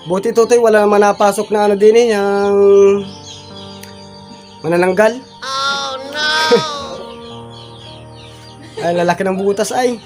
Buti Totoy, wala naman napasok na ano din eh, yung manananggal. Oh no! Ay, lalaki ng butas ay.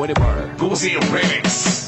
Whatever. Go see a remix.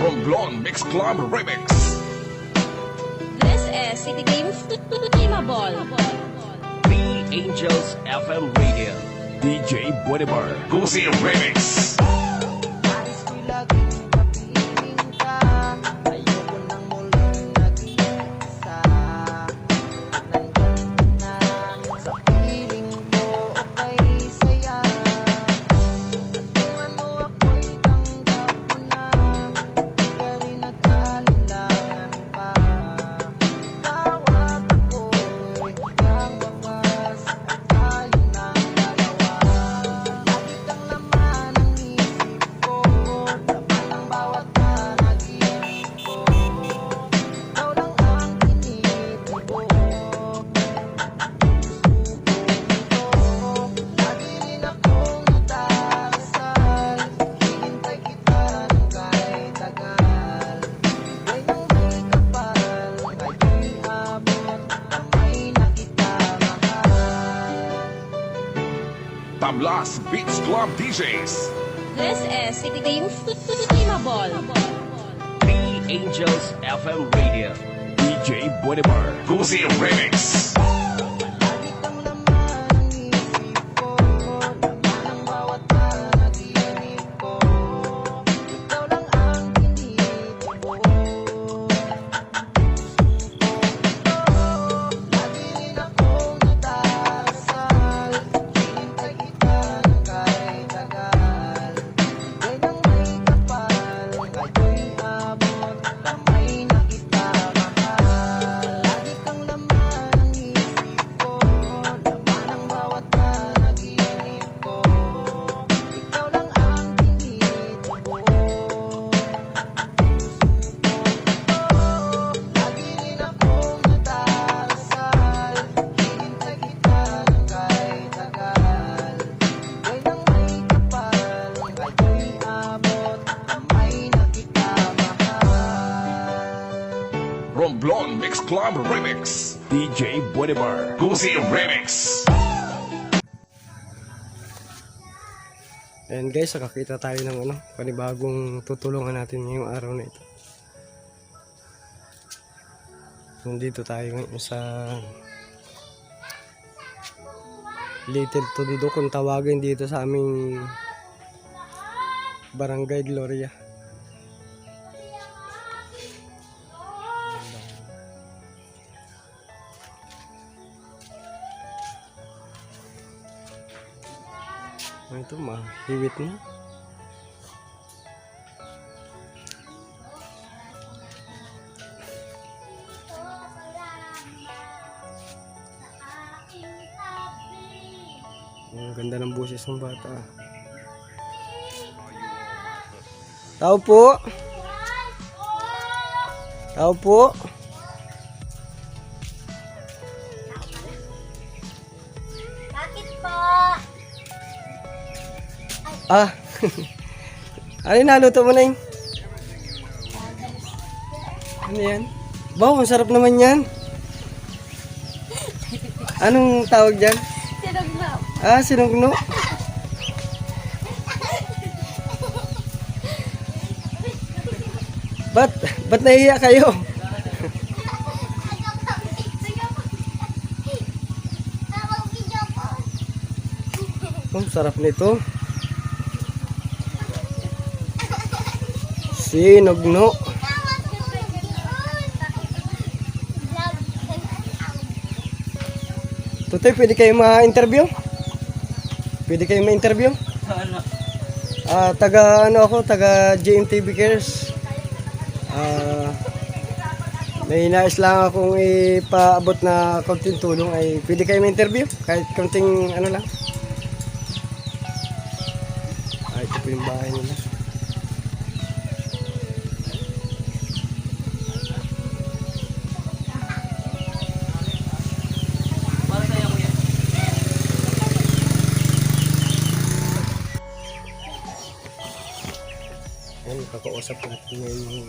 Romblon Mix Club Remix. This is City Games Teamable. The Angels FM Radio. DJ Whatever. Go see a remix. Us Beats Club DJs. This is City Games Teamable. The Angels FM Radio. DJ Bolivar. Cozy Remix. Romblon Mix Club Remix. DJ Bolivar. Cozy Remix. And guys, nakakita tayo ng panibagong tutulungan natin ngayong araw na ito. Nandito tayo ngayon sa Little Tondo kung tawagin dito sa aming Barangay Gloria. Ito mahiwit na. Ang ganda ng boses ng bata. Tao po. Tao po. Bakit po? Ah. Ano yung naluto mo na yun? Ano yan? Wow, ang sarap naman yan. Anong tawag dyan? Sinugno. Ah, sinugno. Ba't nahiya kayo? Ang sarap nito. Sinugno. Tutoy, pwede kayo ma-interview? Pwede kayo ma-interview? Taga GMTV Cares. May nais lang akong ipaabot na konting tulong. Ay pwede kayo ma-interview? Kahit konting lang. Ay, ito po yung bahay nila. Ayun, kakausap natin ngayon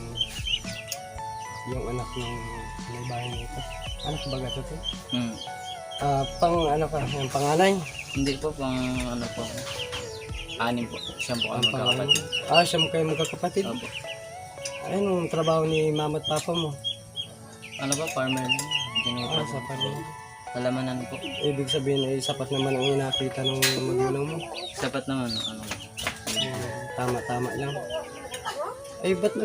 yung anak ng may bahay nito. Anak ba gato to? Yung panganay? Hindi po, po. Anim po. Siya po kami magkakapatid. Siya mo kayo magkakapatid? Opo. Ayun, yung trabaho ni mama at papa mo? Farmer lang. Sa farm. Halamanan po. Ibig sabihin ay sapat naman ang nakita ng magulang mo. Sapat naman, Tama-tama lang. Ay, ba't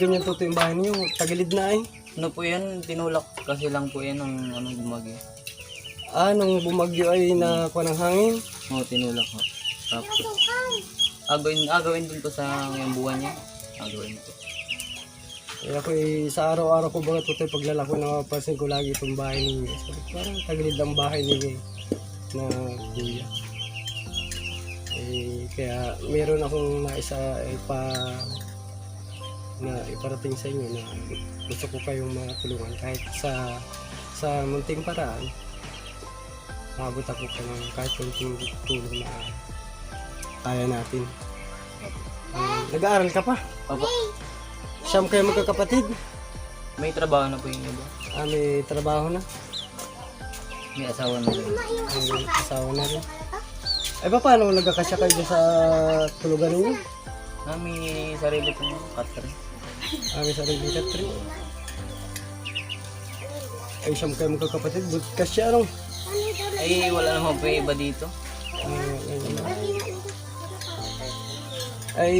ganyan to yung bahay niyo? Tagilid na ay. Ano po yan? Tinulak kasi lang po yan ng bumagyo. Nung bumagyo ay nakuha ng hangin? Oo, tinulak po. Tapos, agawin din po sa ngayong buwan niya. Agawin po. Kaya ako sa araw-araw ko ba ito paglalako na mapapansin ko lagi itong bahay ninyo. Parang tagilid ang bahay ninyo na kuya. Kaya meron akong iparating sa inyo na gusto ko kayong matulungan kahit sa munting paraan. Maabot ako pa ng kahit kunting tulong na kaya natin. Nag-aaral ka pa? Opo. Siyam kayo magkakapatid? May trabaho na po yung iba. May trabaho na? May asawa na rin. May asawa na rin? Ay ba paano nagkakasya kayo dyan sa tulugan ninyo? May sarili po yung cutter. May sarili katrin. Ay siyam kayo magkakapatid, but kasya ano? Ay, wala naman po yung iba dito. Ay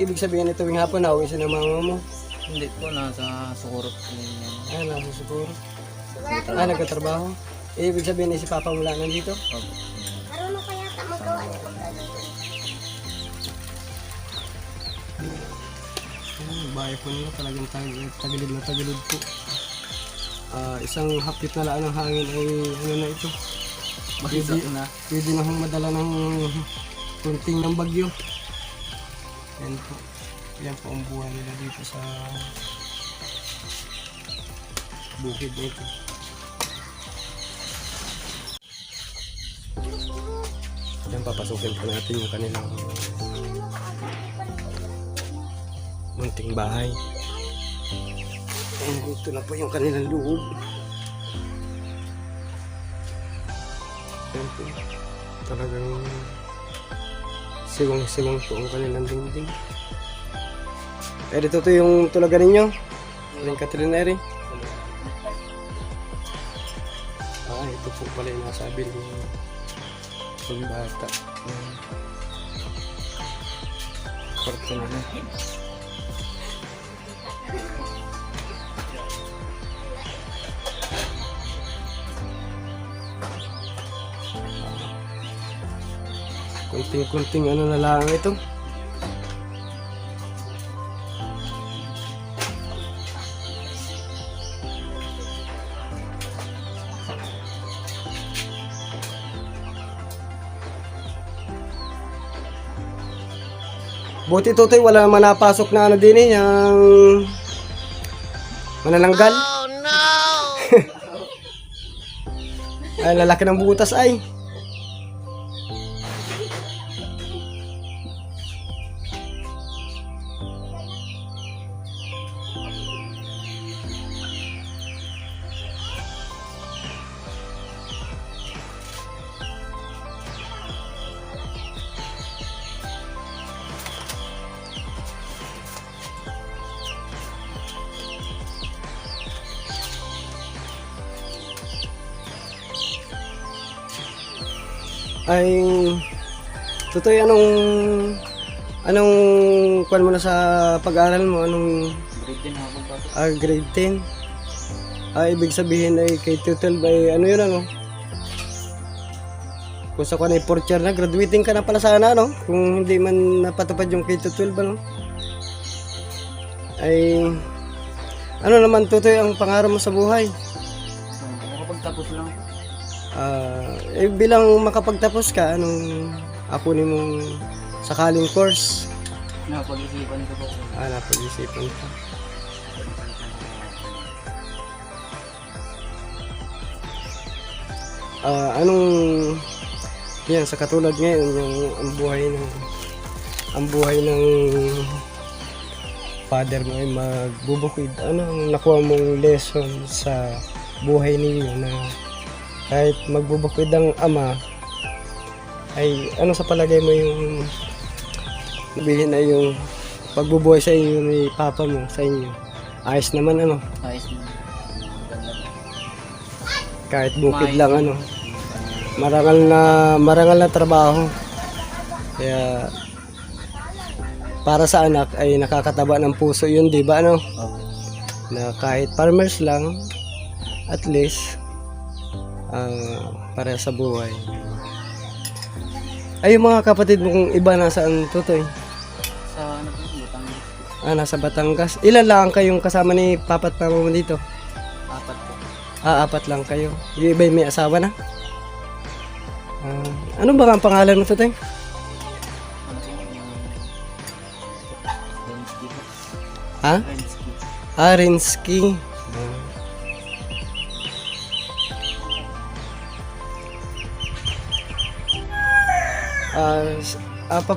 ibig sabihin ito yung hapon, nauwi siya ng mama mo. Hindi po, nasa Sukurot po yan. Nasa siguro. Nagkatrabaho. Ibig sabihin si Papa mula nandito. Opo. Marunong kaya ta magawa niya pag Bahay po nila talagang tagilid na tagilid po. Isang hapit na laan ng hangin ay ano na ito. Bakit na? Pwede na hong madala ng kunting ng bagyo. Yan po. Yan po ang buhay nila dito sa bukid na ito. Yan, papasukin po natin yung kanilang munting bahay. Ayan, ito na po yung kanilang loob. Ayan po. Talagang siwang-siwang po ang kanilang dingding. Ito yung tulagan ninyo? Yung katrineri? Ito po pala yung nasabi ng bata. Kwarto nila. Kunting-kunting ano na lang ito. Buti Totoy, wala naman napasok na ano din eh, yung manananggal. Oh no! Ay, lalaki ng butas ay. Ay, Totoy, anong kuwan mo na sa pag-aaral mo? Anong Grade 10 hapon pa po. grade 10? Ibig sabihin ay K-12 ay ano yun ano? Kung sa kuwan ay 4th year na, graduating ka na pala sana ano? Kung hindi man napatupad yung K-12 ano? Ay, ano naman Totoy ang pangarap mo sa buhay? Makapagtapos lang po. Bilang makapagtapos ka, anong akunin mong sakaling course? Napag-isipan ko po. Napag-isipan ka. Anong yan sa katulad ngayon yung ang buhay ng father mo ay magbubukid. Ano ang nakuha mong lesson sa buhay ninyo na kahit magbubukid ang ama ay ano sa palagay mo yung sabihin na yung pagbubuhay sa inyo ni papa mo sa inyo ayos naman ano Ayos na. Ganda. kahit bukid lang ano marangal na trabaho kaya para sa anak ay nakakataba ng puso yun, di ba ano? Okay. Na kahit farmers lang at least para sa buhay. Ay, yung mga kapatid mong iba nasaan Totoy? Sa ano po, Batangas po. Nasa Batangas. Ilan lang kayong kasama ni papa at mama mo dito? 4 po. 4 lang kayo. Yung iba may asawa na? Ano ba ang pangalan mo Totoy? Ano po, Rensky po. Ha? Rensky. Rensky.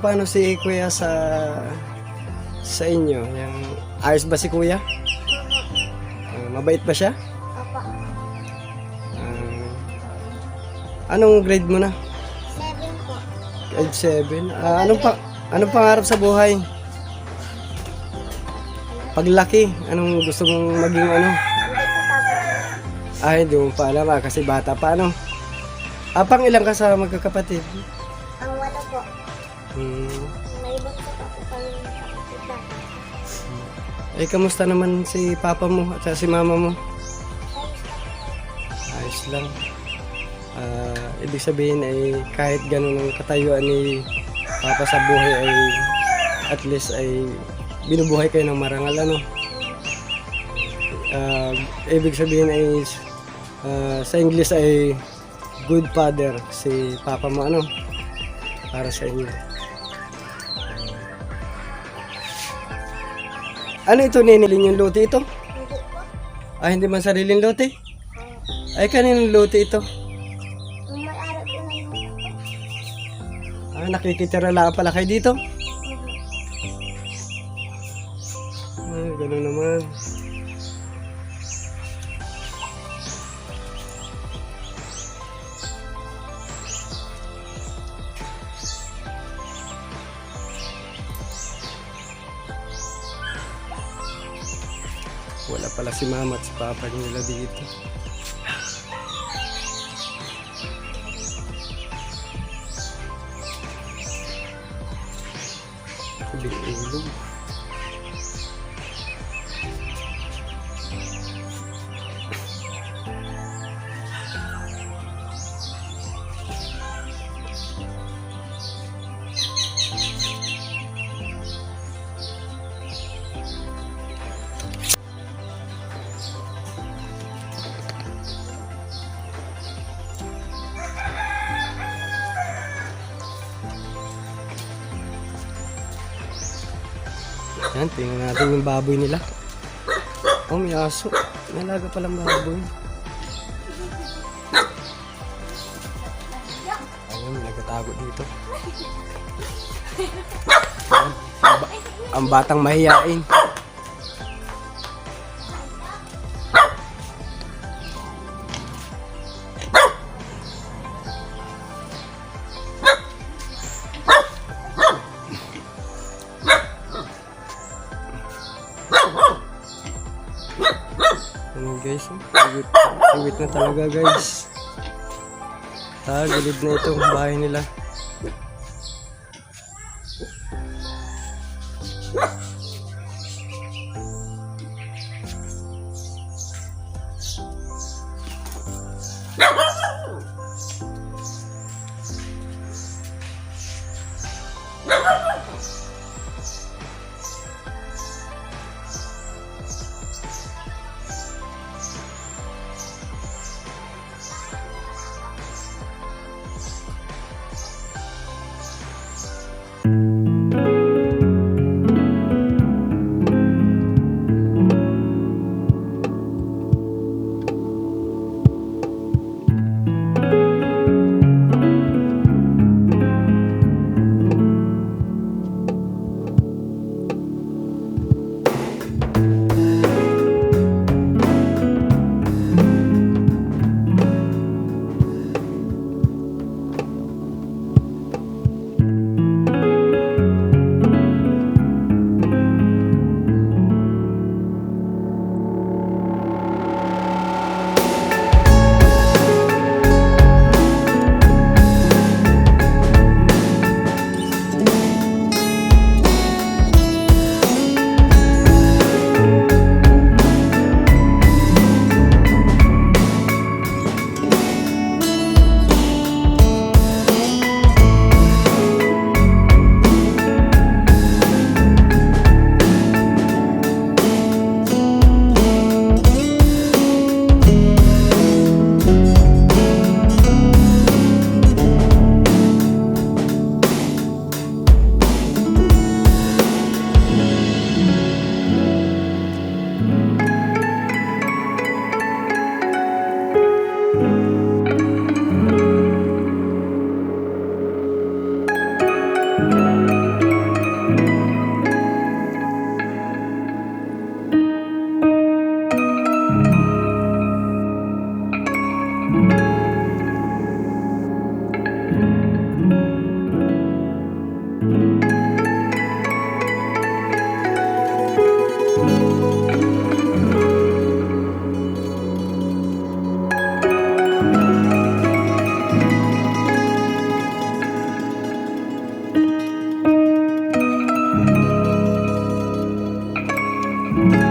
Paano si Kuya sa inyo? Yung ayos ba si Kuya? Mabait ba siya? Opo. Anong grade mo na? 7 po. Grade 7. Anong pangarap sa buhay? Paglaki, anong gusto mong maging ano? Ay, hindi mo pa alam kasi bata pa ano? Pang ilang ka sa magkakapatid? Ang wala po. Hmm. May bunso pa po kami kapatid na. Kamusta naman si papa mo at si mama mo? Ayos lang. Ibig sabihin ay kahit ganun ang katayuan ni papa sa buhay ay at least ay binubuhay kayo ng marangal ano. Ibig sabihin ay sa English ay good father si papa mo ano para sa inyo. Ano ito, ninilin yung lote ito? Hindi po. Hindi man sariling lote? Ay, kaninong lote ito? Yung may-ari po ng lupa po. Nakikitira lang pala kayo dito? Ganun naman. Wala pala si mama at si papa nila dito. Ilog. Yan, tingnan natin yung baboy nila. Oh, may aso. May alaga palang baboy. Ayun, may nagtatago dito. Yan, ang batang mahiyain. Ano guys, iwit na talaga guys. Gilid na itong bahay nila. po.